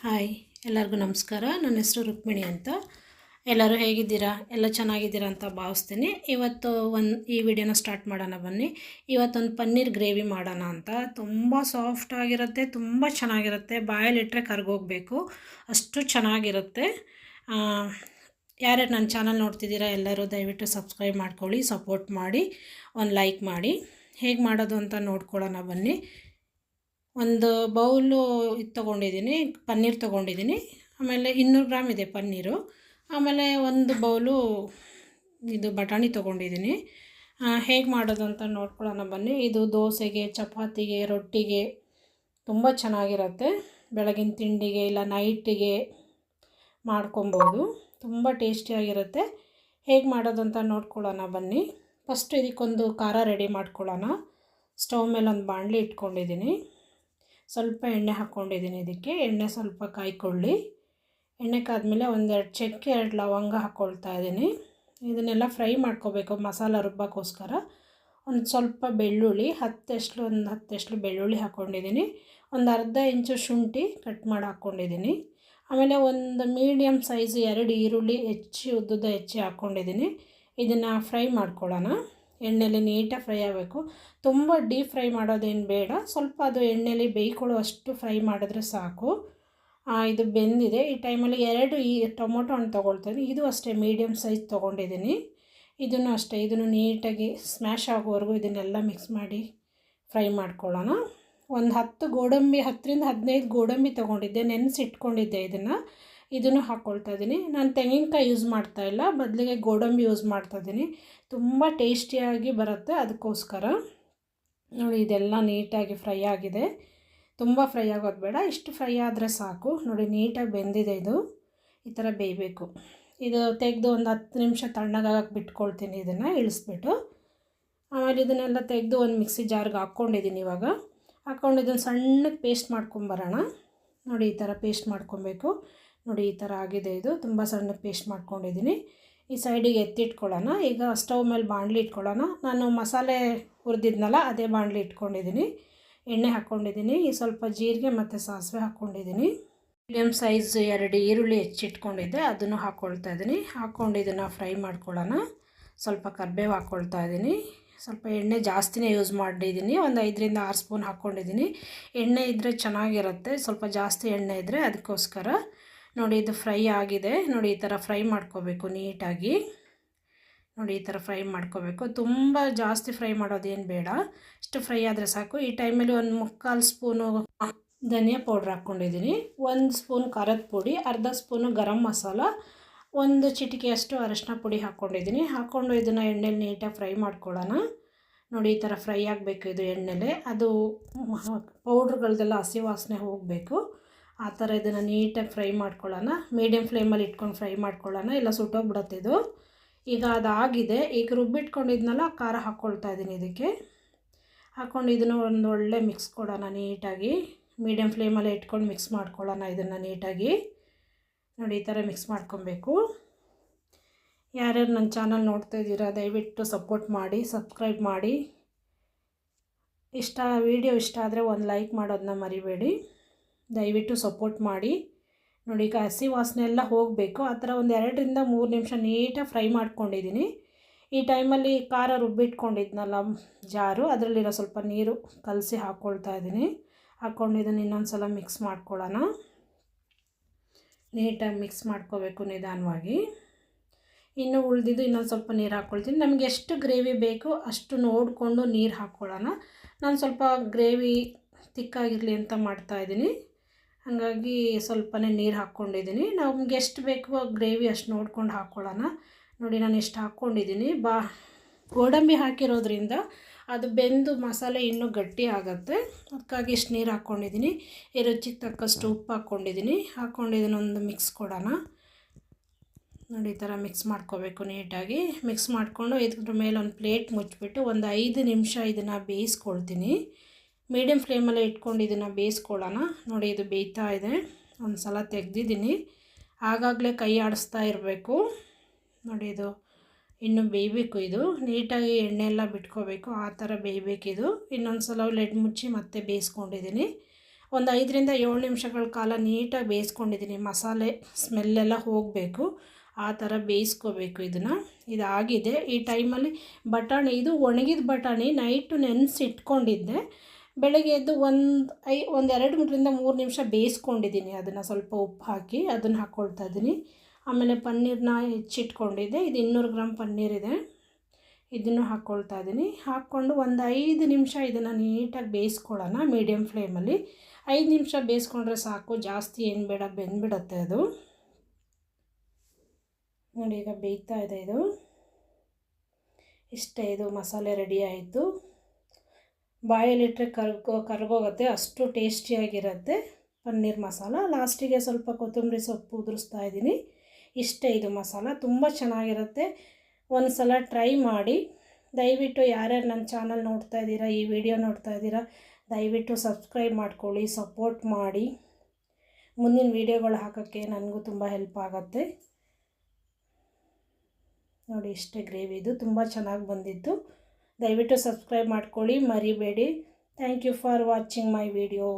Hi, ಎಲ್ಲರಿಗೂ ನಮಸ್ಕಾರ. ನನ್ನ ಹೆಸರು ರುಕ್ಮಿಣಿ ಅಂತ. ಎಲ್ಲರೂ ಹೇಗಿದ್ದೀರಾ? ಎಲ್ಲ ಚೆನ್ನಾಗಿದ್ದೀರಾ ಅಂತ ಭಾವಿಸ್ತೀನಿ. ಇವತ್ತು ಈ ವಿಡಿಯೋನ ಸ್ಟಾರ್ಟ್ ಮಾಡೋಣ ಬನ್ನಿ. ಇವತ್ತೊಂದು ಪನ್ನೀರ್ ಗ್ರೇವಿ ಮಾಡೋಣ ಅಂತ. ತುಂಬ ಸಾಫ್ಟಾಗಿರುತ್ತೆ, ತುಂಬ ಚೆನ್ನಾಗಿರುತ್ತೆ. ಬಾಯಲ್ಲಿಟ್ಟರೆ ಕರ್ಗೋಗಬೇಕು, ಅಷ್ಟು ಚೆನ್ನಾಗಿರುತ್ತೆ. ಯಾರ್ಯಾರು ನನ್ನ ಚಾನಲ್ ನೋಡ್ತಿದ್ದೀರಾ ಎಲ್ಲರೂ ದಯವಿಟ್ಟು ಸಬ್ಸ್ಕ್ರೈಬ್ ಮಾಡ್ಕೊಳ್ಳಿ, ಸಪೋರ್ಟ್ ಮಾಡಿ, ಒಂದು ಲೈಕ್ ಮಾಡಿ. ಹೇಗೆ ಮಾಡೋದು ಅಂತ ನೋಡ್ಕೊಳ್ಳೋಣ ಬನ್ನಿ. ಒಂದು ಬೌಲು ಇದು ತೊಗೊಂಡಿದ್ದೀನಿ, ಪನ್ನೀರ್ ತೊಗೊಂಡಿದ್ದೀನಿ. ಆಮೇಲೆ 200 ಗ್ರಾಮ್ ಇದೆ ಪನ್ನೀರು. ಆಮೇಲೆ ಒಂದು ಬೌಲು ಇದು ಬಟಾಣಿ ತೊಗೊಂಡಿದ್ದೀನಿ. ಹೇಗೆ ಮಾಡೋದು ಅಂತ ನೋಡ್ಕೊಳ್ಳೋಣ ಬನ್ನಿ. ಇದು ದೋಸೆಗೆ, ಚಪಾತಿಗೆ, ರೊಟ್ಟಿಗೆ ತುಂಬ ಚೆನ್ನಾಗಿರುತ್ತೆ. ಬೆಳಗಿನ ತಿಂಡಿಗೆ ಇಲ್ಲ ನೈಟಿಗೆ ಮಾಡ್ಕೊಬೋದು. ತುಂಬ ಟೇಸ್ಟಿಯಾಗಿರುತ್ತೆ. ಹೇಗೆ ಮಾಡೋದು ಅಂತ ನೋಡ್ಕೊಳ್ಳೋಣ ಬನ್ನಿ. ಫಸ್ಟು ಇದಕ್ಕೊಂದು ಖಾರ ರೆಡಿ ಮಾಡ್ಕೊಳ್ಳೋಣ. ಸ್ಟವ್ ಮೇಲೆ ಒಂದು ಬಾಣಲಿ ಇಟ್ಕೊಂಡಿದ್ದೀನಿ. ಸ್ವಲ್ಪ ಎಣ್ಣೆ ಹಾಕ್ಕೊಂಡಿದ್ದೀನಿ. ಇದಕ್ಕೆ ಎಣ್ಣೆ ಸ್ವಲ್ಪ ಕಾಯ್ಕೊಳ್ಳಿ. ಎಣ್ಣೆ ಕಾದ್ಮೇಲೆ ಒಂದೆರಡು ಚಕ್ಕೆ, 2 ಲವಂಗ ಹಾಕ್ಕೊಳ್ತಾ ಇದ್ದೀನಿ. ಇದನ್ನೆಲ್ಲ ಫ್ರೈ ಮಾಡ್ಕೋಬೇಕು ಮಸಾಲ ರುಬ್ಬೋಕ್ಕೋಸ್ಕರ. ಒಂದು ಸ್ವಲ್ಪ ಬೆಳ್ಳುಳ್ಳಿ, ಒಂದು 10 ಎಸ್ಳು ಬೆಳ್ಳುಳ್ಳಿ ಹಾಕ್ಕೊಂಡಿದ್ದೀನಿ. ಒಂದು ಅರ್ಧ ಇಂಚು ಶುಂಠಿ ಕಟ್ ಮಾಡಿ ಹಾಕ್ಕೊಂಡಿದ್ದೀನಿ. ಆಮೇಲೆ ಒಂದು ಮೀಡಿಯಮ್ ಸೈಜ್ 2 ಈರುಳ್ಳಿ ಉದ್ದುದ್ದ ಹೆಚ್ಚಿ ಹಾಕ್ಕೊಂಡಿದ್ದೀನಿ. ಇದನ್ನು ಫ್ರೈ ಮಾಡ್ಕೊಳ್ಳೋಣ. ಎಣ್ಣೆಯಲ್ಲಿ ನೀಟಾಗಿ ಫ್ರೈ ಆಗಬೇಕು. ತುಂಬ ಡೀಪ್ ಫ್ರೈ ಮಾಡೋದೇನು ಬೇಡ, ಸ್ವಲ್ಪ ಅದು ಎಣ್ಣೆಯಲ್ಲಿ ಬೇಯ್ಕೊಳ್ಳೋ ಅಷ್ಟು ಫ್ರೈ ಮಾಡಿದ್ರೆ ಸಾಕು. ಇದು ಬೆಂದಿದೆ. ಈ ಟೈಮಲ್ಲಿ 2 ಟೊಮೊಟೊ ಹಣ್ಣು ತೊಗೊಳ್ತೀನಿ. ಇದು ಅಷ್ಟೇ ಮೀಡಿಯಮ್ ಸೈಜ್ ತೊಗೊಂಡಿದ್ದೀನಿ. ಇದನ್ನು ಅಷ್ಟೇ, ಇದನ್ನು ನೀಟಾಗಿ ಸ್ಮ್ಯಾಶ್ ಆಗೋವರೆಗೂ ಇದನ್ನೆಲ್ಲ ಮಿಕ್ಸ್ ಮಾಡಿ ಫ್ರೈ ಮಾಡ್ಕೊಳ್ಳೋಣ. ಒಂದು 10ರಿಂದ 15 ಗೋಡಂಬಿ ತೊಗೊಂಡಿದ್ದೆ, ನೆನೆಸಿಟ್ಕೊಂಡಿದ್ದೆ. ಇದನ್ನು ಹಾಕ್ಕೊಳ್ತಾ ಇದ್ದೀನಿ. ನಾನು ತೆಂಗಿನಕಾಯಿ ಯೂಸ್ ಮಾಡ್ತಾಯಿಲ್ಲ, ಬದಲಿಗೆ ಗೋಡಂಬಿ ಯೂಸ್ ಮಾಡ್ತಾಯಿದ್ದೀನಿ. ತುಂಬ ಟೇಸ್ಟಿಯಾಗಿ ಬರುತ್ತೆ, ಅದಕ್ಕೋಸ್ಕರ. ನೋಡಿ, ಇದೆಲ್ಲ ನೀಟಾಗಿ ಫ್ರೈ ಆಗಿದೆ. ತುಂಬ ಫ್ರೈ ಆಗೋದು ಬೇಡ, ಇಷ್ಟು ಫ್ರೈ ಆದರೆ ಸಾಕು. ನೋಡಿ, ನೀಟಾಗಿ ಬೆಂದಿದೆ. ಇದು ಈ ಥರ ಬೇಯಬೇಕು. ಇದು ತೆಗೆದು ಒಂದು 10 ನಿಮಿಷ ತಣ್ಣಗಾಗಕ್ಕೆ ಬಿಟ್ಕೊಳ್ತೀನಿ. ಇದನ್ನು ಇಳಿಸ್ಬಿಟ್ಟು ಆಮೇಲೆ ಇದನ್ನೆಲ್ಲ ತೆಗೆದು ಒಂದು ಮಿಕ್ಸಿ ಜಾರ್ಗೆ ಹಾಕ್ಕೊಂಡಿದ್ದೀನಿ. ಇವಾಗ ಹಾಕ್ಕೊಂಡಿದ್ದನ್ನು ಸಣ್ಣಗೆ ಪೇಸ್ಟ್ ಮಾಡ್ಕೊಂಬರೋಣ. ನೋಡಿ, ಈ ಥರ ಪೇಸ್ಟ್ ಮಾಡ್ಕೊಬೇಕು. ನೋಡಿ, ಈ ಥರ ಆಗಿದೆ. ಇದು ತುಂಬ ಸಣ್ಣಗೆ ಪೇಸ್ಟ್ ಮಾಡ್ಕೊಂಡಿದ್ದೀನಿ. ಈ ಸೈಡಿಗೆ ಎತ್ತಿಟ್ಕೊಳ್ಳೋಣ. ಈಗ ಸ್ಟವ್ ಮೇಲೆ ಬಾಣಲಿ ಇಟ್ಕೊಳ್ಳೋಣ. ನಾನು ಮಸಾಲೆ ಹುರಿದಿದ್ನಲ್ಲ, ಅದೇ ಬಾಣಲಿ ಇಟ್ಕೊಂಡಿದ್ದೀನಿ. ಎಣ್ಣೆ ಹಾಕ್ಕೊಂಡಿದ್ದೀನಿ. ಈ ಸ್ವಲ್ಪ ಜೀರಿಗೆ ಮತ್ತು ಸಾಸಿವೆ ಹಾಕ್ಕೊಂಡಿದ್ದೀನಿ. ಮೀಡಿಯಮ್ ಸೈಜ್ 2 ಈರುಳ್ಳಿ ಹೆಚ್ಚಿಟ್ಕೊಂಡಿದ್ದೆ, ಅದನ್ನು ಹಾಕ್ಕೊಳ್ತಾ ಇದ್ದೀನಿ. ಹಾಕ್ಕೊಂಡು ಇದನ್ನು ಫ್ರೈ ಮಾಡ್ಕೊಳ್ಳೋಣ. ಸ್ವಲ್ಪ ಕರಿಬೇವು ಹಾಕ್ಕೊಳ್ತಾ ಇದ್ದೀನಿ. ಸ್ವಲ್ಪ ಎಣ್ಣೆ ಜಾಸ್ತಿನೇ ಯೂಸ್ ಮಾಡಿದ್ದೀನಿ. ಒಂದು 5ರಿಂದ 6 ಸ್ಪೂನ್ ಹಾಕ್ಕೊಂಡಿದ್ದೀನಿ. ಎಣ್ಣೆ ಇದ್ದರೆ ಚೆನ್ನಾಗಿರುತ್ತೆ, ಸ್ವಲ್ಪ ಜಾಸ್ತಿ ಎಣ್ಣೆ ಇದ್ದರೆ, ಅದಕ್ಕೋಸ್ಕರ. ನೋಡಿ, ಇದು ಫ್ರೈ ಆಗಿದೆ. ನೋಡಿ, ಈ ಥರ ಫ್ರೈ ಮಾಡ್ಕೋಬೇಕು ನೀಟಾಗಿ. ನೋಡಿ, ಈ ಥರ ಫ್ರೈ ಮಾಡ್ಕೋಬೇಕು. ತುಂಬ ಜಾಸ್ತಿ ಫ್ರೈ ಮಾಡೋದೇನು ಬೇಡ, ಇಷ್ಟು ಫ್ರೈ ಆದರೆ ಸಾಕು. ಈ ಟೈಮಲ್ಲಿ ಒಂದು 3/4 ಸ್ಪೂನು ಧನಿಯಾ ಪೌಡ್ರ್ ಹಾಕ್ಕೊಂಡಿದ್ದೀನಿ. 1 ಸ್ಪೂನ್ ಖಾರದ ಪುಡಿ, ಅರ್ಧ ಸ್ಪೂನು ಗರಂ ಮಸಾಲ, 1 ಚಿಟಿಕೆಯಷ್ಟು ಅರಶಿನ ಪುಡಿ ಹಾಕ್ಕೊಂಡಿದ್ದೀನಿ. ಹಾಕ್ಕೊಂಡು ಇದನ್ನು ಎಣ್ಣೆಲಿ ನೀಟಾಗಿ ಫ್ರೈ ಮಾಡ್ಕೊಳ್ಳೋಣ. ನೋಡಿ, ಈ ಥರ ಫ್ರೈ ಆಗಬೇಕು. ಇದು ಎಣ್ಣೆಲೆ ಅದು ಪೌಡ್ರುಗಳದೆಲ್ಲ ಹಸಿ ವಾಸನೆ ಹೋಗಬೇಕು. ಆ ಥರ ಇದನ್ನು ನೀಟಾಗಿ ಫ್ರೈ ಮಾಡ್ಕೊಳ್ಳೋಣ. ಮೀಡಿಯಮ್ ಫ್ಲೇಮಲ್ಲಿ ಇಟ್ಕೊಂಡು ಫ್ರೈ ಮಾಡ್ಕೊಳ್ಳೋಣ, ಇಲ್ಲ ಸುಟ್ಟೋಗ್ಬಿಡುತ್ತೆ ಇದು. ಈಗ ಅದಾಗಿದೆ. ಈಗ ರುಬ್ಬಿಟ್ಕೊಂಡಿದ್ನಲ್ಲ, ಖಾರ ಹಾಕ್ಕೊಳ್ತಾ ಇದ್ದೀನಿ. ಇದಕ್ಕೆ ಹಾಕ್ಕೊಂಡು ಇದನ್ನು ಒಂದು ಒಳ್ಳೆ ಮಿಕ್ಸ್ ಕೊಡೋಣ ನೀಟಾಗಿ. ಮೀಡಿಯಮ್ ಫ್ಲೇಮಲ್ಲೇ ಇಟ್ಕೊಂಡು ಮಿಕ್ಸ್ ಮಾಡ್ಕೊಳ್ಳೋಣ ಇದನ್ನು ನೀಟಾಗಿ. ನೋಡಿ, ಈ ಥರ ಮಿಕ್ಸ್ ಮಾಡ್ಕೊಬೇಕು. ಯಾರ್ಯಾರು ನನ್ನ ಚಾನಲ್ ನೋಡ್ತಾ ಇದ್ದೀರಾ ದಯವಿಟ್ಟು ಸಪೋರ್ಟ್ ಮಾಡಿ, ಸಬ್ಸ್ಕ್ರೈಬ್ ಮಾಡಿ. ವಿಡಿಯೋ ಇಷ್ಟ ಆದರೆ ಒಂದು ಲೈಕ್ ಮಾಡೋದನ್ನ ಮರಿಬೇಡಿ. ದಯವಿಟ್ಟು ಸಪೋರ್ಟ್ ಮಾಡಿ. ನೋಡಿ, ಈಗ ಹಸಿ ವಾಸನೆ ಎಲ್ಲ ಹೋಗಬೇಕು. ಆ ಥರ ಒಂದು 2ರಿಂದ 3 ನಿಮಿಷ ನೀಟಾಗಿ ಫ್ರೈ ಮಾಡ್ಕೊಂಡಿದ್ದೀನಿ. ಈ ಟೈಮಲ್ಲಿ ಖಾರ ರುಬ್ಬಿಟ್ಕೊಂಡಿದ್ನಲ್ಲ ಜಾರು, ಅದರಲ್ಲಿರೋ ಸ್ವಲ್ಪ ನೀರು ಕಲಸಿ ಹಾಕ್ಕೊಳ್ತಾ ಇದ್ದೀನಿ. ಹಾಕ್ಕೊಂಡು ಇದನ್ನು ಇನ್ನೊಂದು ಸಲ ಮಿಕ್ಸ್ ಮಾಡ್ಕೊಳ್ಳೋಣ. ನೀಟಾಗಿ ಮಿಕ್ಸ್ ಮಾಡ್ಕೋಬೇಕು ನಿಧಾನವಾಗಿ. ಇನ್ನು ಉಳಿದಿದ್ದು ಇನ್ನೊಂದು ಸ್ವಲ್ಪ ನೀರು ಹಾಕ್ಕೊಳ್ತೀನಿ. ನಮಗೆ ಎಷ್ಟು ಗ್ರೇವಿ ಬೇಕು ಅಷ್ಟು ನೋಡಿಕೊಂಡು ನೀರು ಹಾಕ್ಕೊಳ್ಳೋಣ. ನಾನು ಸ್ವಲ್ಪ ಗ್ರೇವಿ ತಿಕ್ಕಾಗಿರಲಿ ಅಂತ ಮಾಡ್ತಾಯಿದ್ದೀನಿ, ಹಾಗಾಗಿ ಸ್ವಲ್ಪನೇ ನೀರು ಹಾಕ್ಕೊಂಡಿದ್ದೀನಿ. ನಮ್ಗೆ ಎಷ್ಟು ಬೇಕು ಗ್ರೇವಿ ಅಷ್ಟು ನೋಡ್ಕೊಂಡು ಹಾಕ್ಕೊಳ್ಳೋಣ. ನೋಡಿ, ನಾನು ಎಷ್ಟು ಹಾಕ್ಕೊಂಡಿದ್ದೀನಿ. ಗೋಡಂಬಿ ಹಾಕಿರೋದ್ರಿಂದ ಅದು ಬೆಂದು ಮಸಾಲೆ ಇನ್ನೂ ಗಟ್ಟಿ ಆಗುತ್ತೆ, ಅದಕ್ಕಾಗಿ ಇಷ್ಟು ನೀರು ಹಾಕ್ಕೊಂಡಿದ್ದೀನಿ. ಈ ರುಚಿಗೆ ತಕ್ಕಷ್ಟು ಉಪ್ಪು ಹಾಕ್ಕೊಂಡಿದ್ದೀನಿ. ಹಾಕ್ಕೊಂಡು ಇದನ್ನೊಂದು ಮಿಕ್ಸ್ ಕೊಡೋಣ. ನೋಡಿ, ಈ ಥರ ಮಿಕ್ಸ್ ಮಾಡ್ಕೋಬೇಕು ನೀಟಾಗಿ. ಮಿಕ್ಸ್ ಮಾಡಿಕೊಂಡು ಇದ್ರ ಮೇಲೆ ಒಂದು ಪ್ಲೇಟ್ ಮುಚ್ಚಿಬಿಟ್ಟು ಒಂದು 5 ನಿಮಿಷ ಇದನ್ನು ಬೇಯಿಸ್ಕೊಳ್ತೀನಿ. ಮೀಡಿಯಮ್ ಫ್ಲೇಮಲ್ಲೇ ಇಟ್ಕೊಂಡು ಇದನ್ನು ಬೇಯಿಸ್ಕೊಳ್ಳೋಣ. ನೋಡಿ, ಇದು ಬೇಯ್ತಾ ಇದೆ. ಒಂದು ಸಲ ತೆಗೆದಿದ್ದೀನಿ, ಆಗಾಗಲೇ ಕೈ ಆಡಿಸ್ತಾ ಇರಬೇಕು. ನೋಡಿ, ಇದು ಇನ್ನೂ ಬೇಯಬೇಕು. ಇದು ನೀಟಾಗಿ ಎಣ್ಣೆ ಎಲ್ಲ ಬಿಟ್ಕೋಬೇಕು, ಆ ಥರ ಬೇಯಬೇಕಿದು. ಇನ್ನೊಂದು ಸಲ ಲೆಡ್ ಮುಚ್ಚಿ ಮತ್ತೆ ಬೇಯಿಸ್ಕೊಂಡಿದ್ದೀನಿ. ಒಂದು 5ರಿಂದ 7 ನಿಮಿಷಗಳ ಕಾಲ ನೀಟಾಗಿ ಬೇಯಿಸ್ಕೊಂಡಿದ್ದೀನಿ. ಮಸಾಲೆ ಸ್ಮೆಲ್ಲೆಲ್ಲ ಹೋಗಬೇಕು, ಆ ಥರ ಬೇಯಿಸ್ಕೋಬೇಕು ಇದನ್ನು. ಇದಾಗಿದೆ. ಈ ಟೈಮಲ್ಲಿ ಬಟಾಣಿ, ಇದು ಒಣಗಿದ ಬಟಾಣಿ ನೈಟು ನೆನೆಸಿಟ್ಕೊಂಡಿದ್ದೆ. ಬೆಳಗ್ಗೆ ಎದ್ದು ಒಂದು 2 3 ನಿಮಿಷ ಬೇಯಿಸ್ಕೊಂಡಿದ್ದೀನಿ. ಅದನ್ನು ಸ್ವಲ್ಪ ಉಪ್ಪು ಹಾಕಿ ಅದನ್ನು ಹಾಕ್ಕೊಳ್ತಾ ಇದ್ದೀನಿ. ಆಮೇಲೆ ಪನ್ನೀರನ್ನ ಹೆಚ್ಚಿಟ್ಕೊಂಡಿದ್ದೆ. ಇದು 200 ಗ್ರಾಮ್ ಪನ್ನೀರಿದೆ, ಇದನ್ನು ಹಾಕ್ಕೊಳ್ತಾ ಇದ್ದೀನಿ. ಹಾಕ್ಕೊಂಡು ಒಂದು 5 ನಿಮಿಷ ಇದನ್ನು ನೀಟಾಗಿ ಬೇಯಿಸ್ಕೊಳ್ಳೋಣ ಮೀಡಿಯಮ್ ಫ್ಲೇಮಲ್ಲಿ. 5 ನಿಮಿಷ ಬೇಯಿಸ್ಕೊಂಡ್ರೆ ಸಾಕು, ಜಾಸ್ತಿ ಏನು ಬೇಡ, ಬೆಂದ್ಬಿಡುತ್ತೆ ಅದು. ನೋಡಿ ಈಗ ಬೇಯ್ತಾ ಇದೆ ಇದು. ಇಷ್ಟೇ, ಇದು ಮಸಾಲೆ ರೆಡಿ ಆಯಿತು. ಬಾಯಲ್ಲಿಟ್ಟರೆ ಕರ್ಗೋಗುತ್ತೆ, ಅಷ್ಟು ಟೇಸ್ಟಿಯಾಗಿರುತ್ತೆ ಪನ್ನೀರ್ ಮಸಾಲ. ಲಾಸ್ಟಿಗೆ ಸ್ವಲ್ಪ ಕೊತ್ತಂಬರಿ ಸೊಪ್ಪು ಉದುರಿಸ್ತಾ ಇದ್ದೀನಿ. ಇಷ್ಟೇ, ಇದು ಮಸಾಲ ತುಂಬ ಚೆನ್ನಾಗಿರುತ್ತೆ. ಒಂದು ಸಲ ಟ್ರೈ ಮಾಡಿ. ದಯವಿಟ್ಟು ಯಾರ್ಯಾರು ನನ್ನ ಚಾನಲ್ ನೋಡ್ತಾ ಇದ್ದೀರಾ, ಈ ವಿಡಿಯೋ ನೋಡ್ತಾ ಇದ್ದೀರಾ, ದಯವಿಟ್ಟು ಸಬ್ಸ್ಕ್ರೈಬ್ ಮಾಡ್ಕೊಳ್ಳಿ, ಸಪೋರ್ಟ್ ಮಾಡಿ. ಮುಂದಿನ ವೀಡಿಯೋಗಳು ಹಾಕೋಕ್ಕೆ ನನಗೂ ತುಂಬ ಹೆಲ್ಪ್ ಆಗುತ್ತೆ. ನೋಡಿ ಇಷ್ಟೇ ಗ್ರೇವಿ, ಇದು ತುಂಬ ಚೆನ್ನಾಗಿ ಬಂದಿತ್ತು. ದಯವಿಟ್ಟು ಸಬ್ಸ್ಕ್ರೈಬ್ ಮಾಡ್ಕೊಳ್ಳಿ, ಮರಿಬೇಡಿ. Thank you for watching my video.